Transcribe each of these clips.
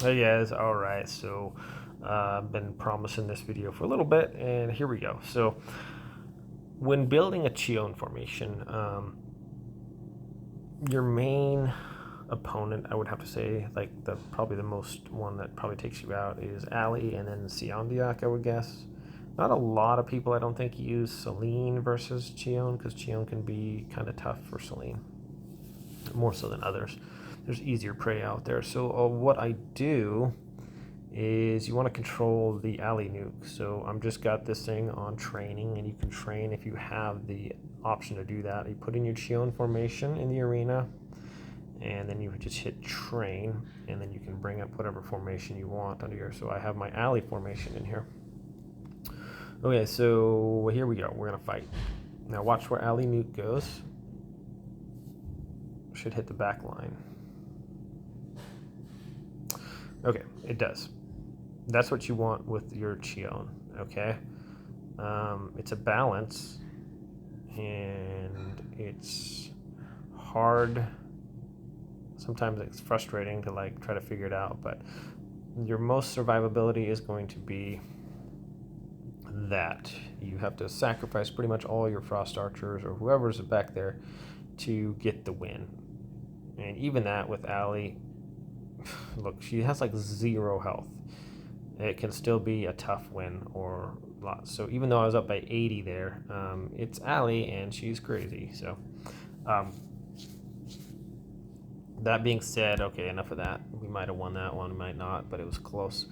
Hey guys, alright, so I've been promising this video for a little bit, and here we go. So, when building a Chione formation, your main opponent, I would have to say, like probably the most one that probably takes you out is Ali and then Siandiak, I would guess. Not a lot of people, I don't think, use Celine versus Chione because Chione can be kind of tough for Celine, more so than others. There's easier prey out there. So what I do is you want to control the alley nuke. So I'm just got this thing on training, and you can train if you have the option to do that. You put in your Chione formation in the arena, and then you just hit train, and then you can bring up whatever formation you want under here. So I have my alley formation in here. Okay, so here we go. We're gonna fight. Now watch where alley nuke goes. Should hit the back line. Okay, it does. That's what you want with your Chione, okay? It's a balance, and it's hard. Sometimes it's frustrating to like try to figure it out, but your most survivability is going to be that you have to sacrifice pretty much all your frost archers or whoever's back there to get the win. And even that with Ali, look, she has like 0 health. It can still be a tough win or loss. So even though I was up by 80 there, it's Ali and she's crazy. So that being said, okay, enough of that. We might have won that one, we might not, but it was close.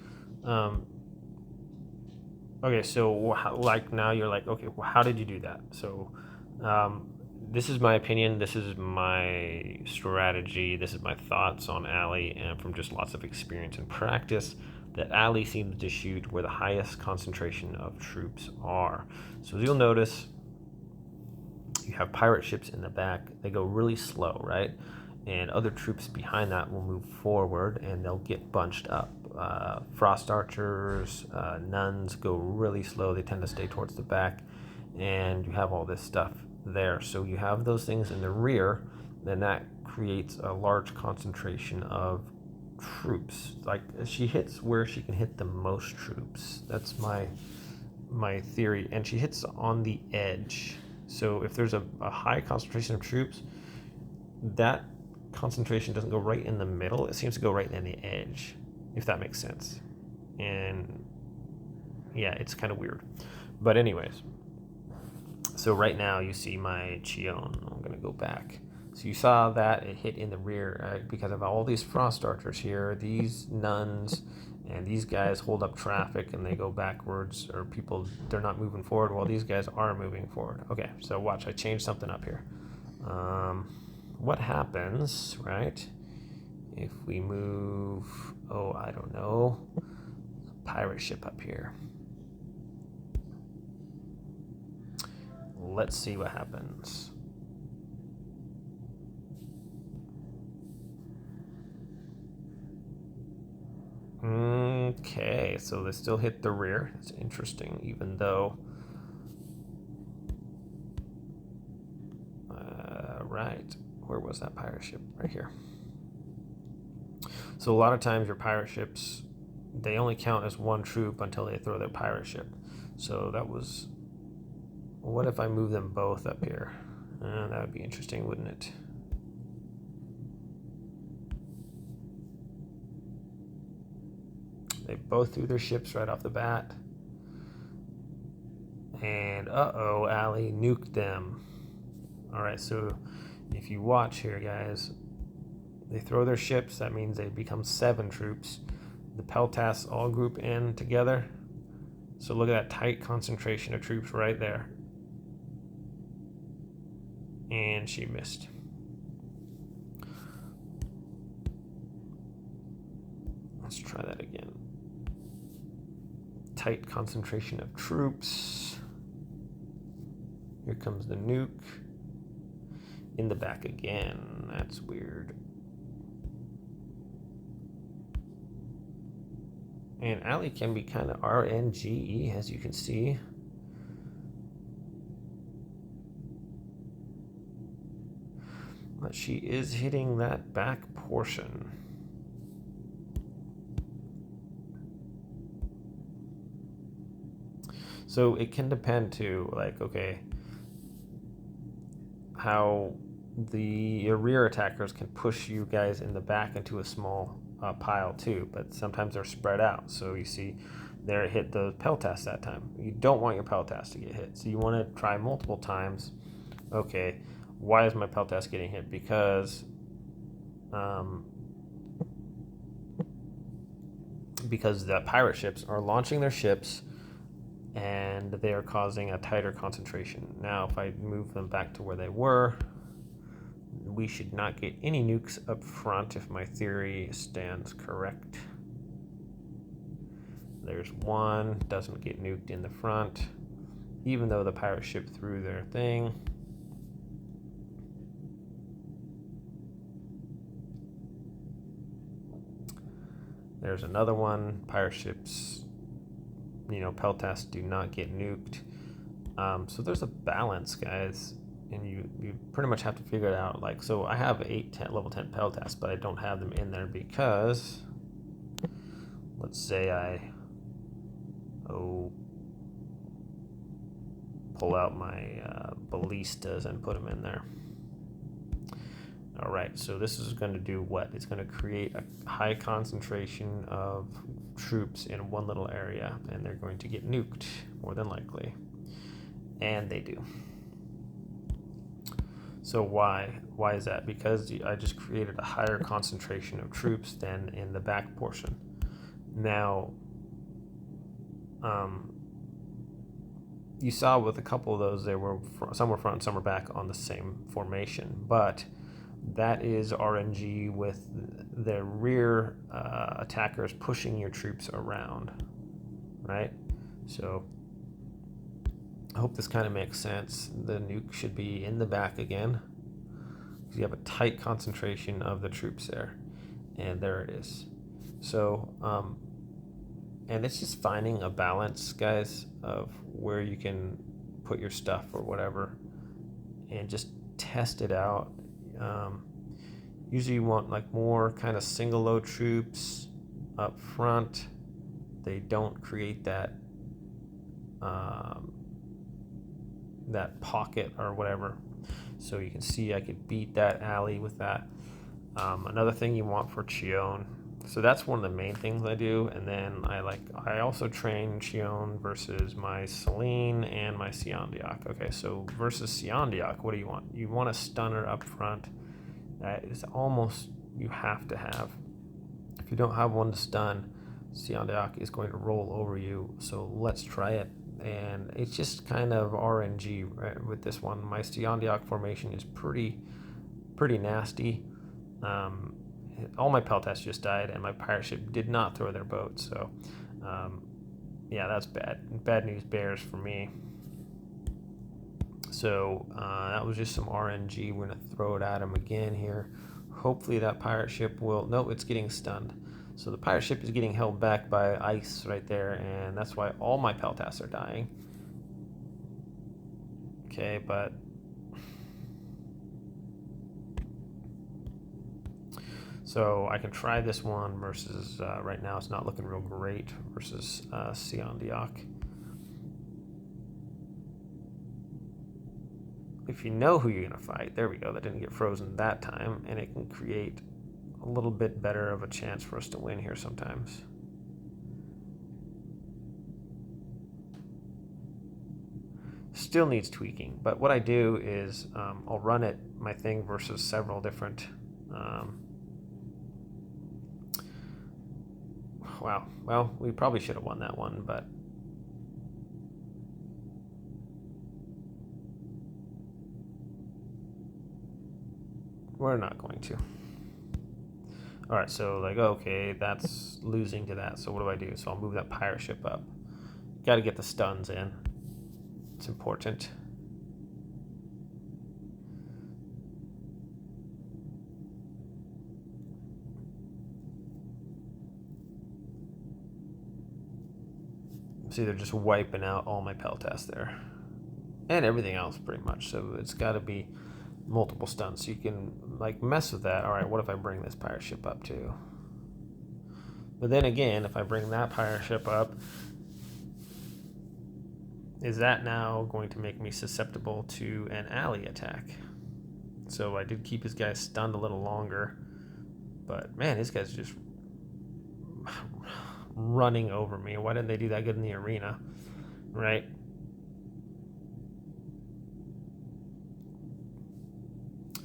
Okay, so like now you're like, okay, well, how did you do that? So this is my opinion, this is my strategy, this is my thoughts on Ali, and from just lots of experience and practice, that Ali seems to shoot where the highest concentration of troops are. So as you'll notice, you have pirate ships in the back. They go really slow, right? And other troops behind that will move forward and they'll get bunched up. Frost archers, nuns go really slow. They tend to stay towards the back, and you have all this stuff there. So you have those things in the rear, then that creates a large concentration of troops. Like, she hits where she can hit the most troops. That's my theory. And she hits on the edge. So if there's a high concentration of troops, that concentration doesn't go right in the middle. It seems to go right in the edge, if that makes sense. And yeah, it's kind of weird. But anyways, so right now you see my Chione. I'm going to go back. So you saw that it hit in the rear because of all these frost archers here, these nuns, and these guys hold up traffic and they go backwards, or people, they're not moving forward while these guys are moving forward. Okay, so watch, I changed something up here. What happens, right, if we move, oh, I don't know, a pirate ship up here? Let's see what happens. Okay, so they still hit the rear. It's interesting, even though... right, where was that pirate ship? Right here. So a lot of times your pirate ships, they only count as one troop until they throw their pirate ship. So that was... what if I move them both up here? That would be interesting, wouldn't it? They both threw their ships right off the bat. And uh-oh, Ali nuked them. Alright, so if you watch here, guys, they throw their ships. That means they become 7 troops. The Peltas all group in together. So look at that tight concentration of troops right there. And she missed. Let's try that again. Tight concentration of troops. Here comes the nuke. In the back again. That's weird. And Ali can be kind of RNG, as you can see. But she is hitting that back portion. So it can depend too, like, okay, how the rear attackers can push you guys in the back into a small pile too, but sometimes they're spread out. So you see, there it hit the peltas that time. You don't want your peltas to get hit, so you want to try multiple times. Okay, why is my peltas getting hit? Because the pirate ships are launching their ships and they are causing a tighter concentration. Now, if I move them back to where they were, we should not get any nukes up front if my theory stands correct. There's one, doesn't get nuked in the front, even though the pirate ship threw their thing. There's another one, pirate ships, peltas do not get nuked. So there's a balance, guys, and you pretty much have to figure it out. Like, so I have 10 level 10 peltas, but I don't have them in there because, let's say I pull out my ballistas and put them in there. All right, so this is going to do what? It's going to create a high concentration of troops in one little area, and they're going to get nuked, more than likely. And they do. So why? Why is that? Because I just created a higher concentration of troops than in the back portion. Now, you saw with a couple of those, some were front, some were back on the same formation, but that is RNG with the rear attackers pushing your troops around, right? So I hope this kind of makes sense. The nuke should be in the back again because you have a tight concentration of the troops there, and there it is. So and it's just finding a balance, guys, of where you can put your stuff or whatever and just test it out. Usually you want like more kind of single load troops up front. They don't create that that pocket or whatever. So you can see I could beat that alley with that. Another thing you want for Chione. So that's one of the main things I do, and then I also train Chione versus my Celine and my Siandiak. Okay, so versus Siandiak, what do you want? You want a stunner up front. That is almost you have to have. If you don't have one to stun, Siandiak is going to roll over you. So let's try it, and it's just kind of RNG right, with this one. My Siandiak formation is pretty nasty. All my peltas just died, and my pirate ship did not throw their boat. So, yeah, that's bad news bears for me. So that was just some RNG. We're gonna throw it at him again here. Hopefully that pirate ship will. No, it's getting stunned. So the pirate ship is getting held back by ice right there, and that's why all my peltas are dying. Okay, but. So I can try this one versus, right now it's not looking real great, versus Siandiak. If you know who you're going to fight, there we go, that didn't get frozen that time, and it can create a little bit better of a chance for us to win here sometimes. Still needs tweaking, but what I do is I'll run it, my thing, versus several different wow, well, we probably should have won that one, but we're not going to. All right, so like, okay, that's losing to that, so what do? So I'll move that pirate ship up. Got to get the stuns in. It's important. See, they're just wiping out all my peltas there. And everything else, pretty much. So it's got to be multiple stuns. So you can, like, mess with that. All right, what if I bring this pirate ship up, too? But then again, if I bring that pirate ship up, is that now going to make me susceptible to an ally attack? So I did keep his guy stunned a little longer, but man, his guy's just running over me. Why didn't they do that good in the arena, right?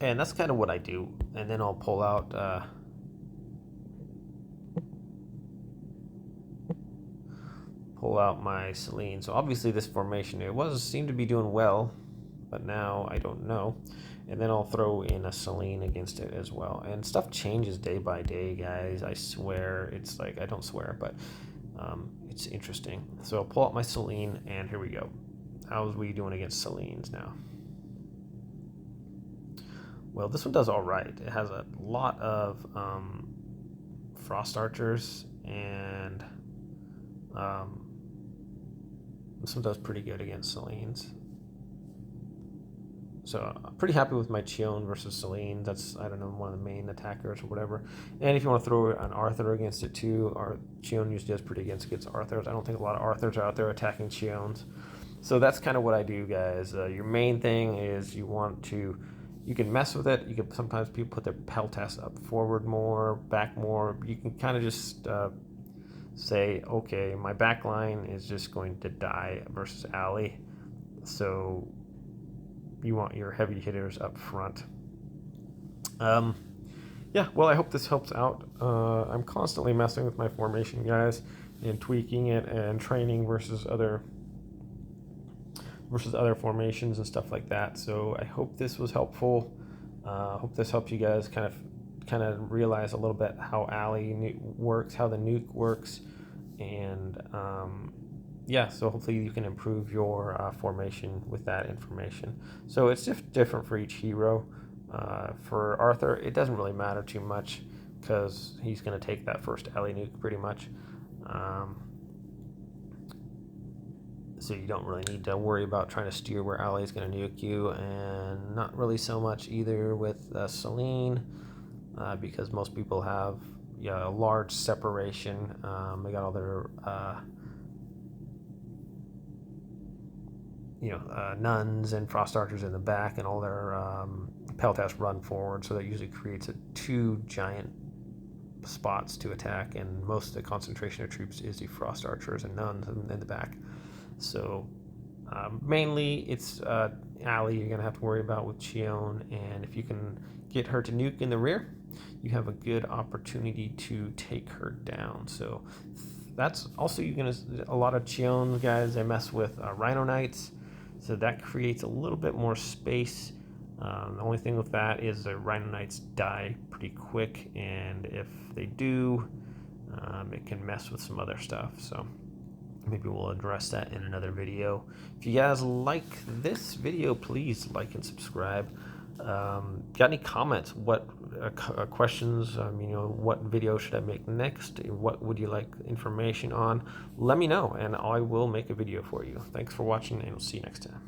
And that's kind of what I do, and then I'll pull out my Celine. So obviously this formation, seemed to be doing well, but now I don't know. And then I'll throw in a Celine against it as well. And stuff changes day by day, guys. I swear. It's like, I don't swear, but it's interesting. So I'll pull out my Celine, and here we go. How's we doing against Celines now? Well, this one does all right. It has a lot of frost archers, and this one does pretty good against Celines. So I'm pretty happy with my Chione versus Celine. That's, I don't know, one of the main attackers or whatever. And if you want to throw an Arthur against it too, our Chione usually does pretty against Arthurs. I don't think a lot of Arthurs are out there attacking Chiones. So that's kind of what I do, guys. Your main thing is you can mess with it. You can sometimes people put their peltas up forward more, back more. You can kind of just say, okay, my back line is just going to die versus ally. So you want your heavy hitters up front. Yeah, well, I hope this helps out. I'm constantly messing with my formation, guys, and tweaking it and training versus other formations and stuff like that. So I hope this was helpful. Hope this helps you guys kind of realize a little bit how ally works, how the nuke works, and yeah, so hopefully you can improve your formation with that information. So it's just different for each hero. For Arthur, it doesn't really matter too much because he's going to take that first ally nuke pretty much. So you don't really need to worry about trying to steer where ally is going to nuke you, and not really so much either with Celine, because most people have a large separation. They got all their nuns and frost archers in the back, and all their peltas run forward, so that usually creates two giant spots to attack, and most of the concentration of troops is the frost archers and nuns in the back. So mainly it's ally you're going to have to worry about with Chione, and if you can get her to nuke in the rear, you have a good opportunity to take her down. So that's also, a lot of Chione guys, they mess with Rhino Knights, so that creates a little bit more space. The only thing with that is the Rhino Knights die pretty quick, and if they do, it can mess with some other stuff. So maybe we'll address that in another video. If you guys like this video, please like and subscribe. Got any comments? What questions? What video should I make next? What would you like information on? Let me know, and I will make a video for you. Thanks for watching, and we'll see you next time.